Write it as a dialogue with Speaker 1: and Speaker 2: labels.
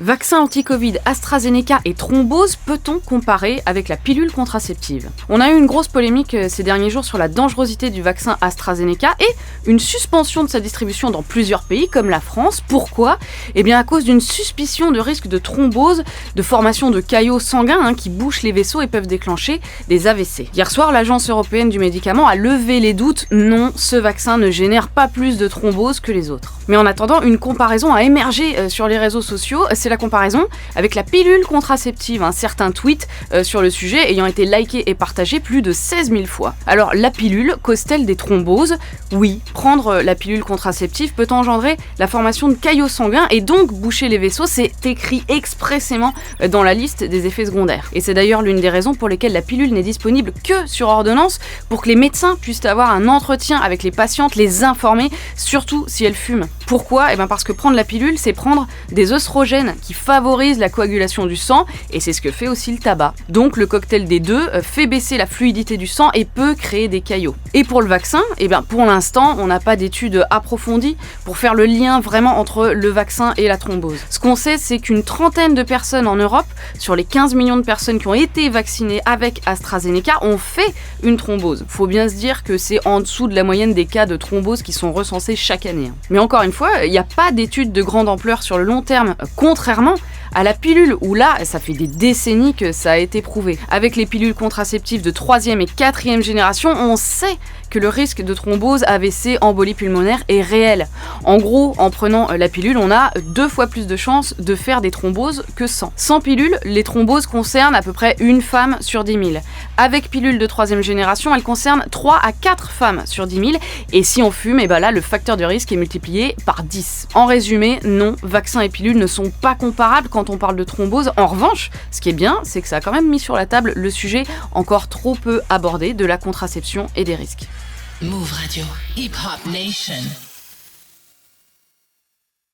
Speaker 1: Vaccin anti-Covid, AstraZeneca et thrombose, peut-on comparer avec la pilule contraceptive ? On a eu une grosse polémique ces derniers jours sur la dangerosité du vaccin AstraZeneca et une suspension de sa distribution dans plusieurs pays comme la France. Pourquoi ? Eh bien à cause d'une suspicion de risque de thrombose, de formation de caillots sanguins qui bouchent les vaisseaux et peuvent déclencher des AVC. Hier soir, l'Agence européenne du médicament a levé les doutes. Non, ce vaccin ne génère pas plus de thrombose que les autres. Mais en attendant, une comparaison a émergé sur les réseaux sociaux. C'est la comparaison avec la pilule contraceptive. Certains tweets sur le sujet ayant été likés et partagés plus de 16 000 fois. Alors, la pilule cause-t-elle des thromboses ? Oui, prendre la pilule contraceptive peut engendrer la formation de caillots sanguins et donc boucher les vaisseaux. C'est écrit expressément dans la liste des effets secondaires. Et c'est d'ailleurs l'une des raisons pour lesquelles la pilule n'est disponible que sur ordonnance, pour que les médecins puissent avoir un entretien avec les patientes, les informer, surtout si elles fument. Pourquoi ? Eh bien parce que prendre la pilule, c'est prendre des œstrogènes qui favorisent la coagulation du sang, et c'est ce que fait aussi le tabac. Donc le cocktail des deux fait baisser la fluidité du sang et peut créer des caillots. Et pour le vaccin, eh bien pour l'instant, on n'a pas d'études approfondies pour faire le lien vraiment entre le vaccin et la thrombose. Ce qu'on sait, c'est qu'une trentaine de personnes en Europe, sur les 15 millions de personnes qui ont été vaccinées avec AstraZeneca, ont fait une thrombose. Faut bien se dire que c'est en dessous de la moyenne des cas de thrombose qui sont recensés chaque année. Mais encore une fois, il n'y a pas d'études de grande ampleur sur le long terme, contrairement à la pilule, où là, ça fait des décennies que ça a été prouvé. Avec les pilules contraceptives de 3e et 4e génération, on sait que le risque de thrombose, AVC, embolie pulmonaire est réel. En gros, en prenant la pilule, on a 2 fois plus de chances de faire des thromboses que sans. Sans pilule, les thromboses concernent à peu près une femme sur 10 000. Avec pilule de 3e génération, elles concernent 3 à 4 femmes sur 10 000. Et si on fume, et là, le facteur de risque est multiplié par 10. En résumé, non, vaccin et pilule ne sont pas comparables quand on parle de thrombose. En revanche, ce qui est bien, c'est que ça a quand même mis sur la table le sujet encore trop peu abordé de la contraception et des risques.
Speaker 2: Move Radio, Hip Hop Nation.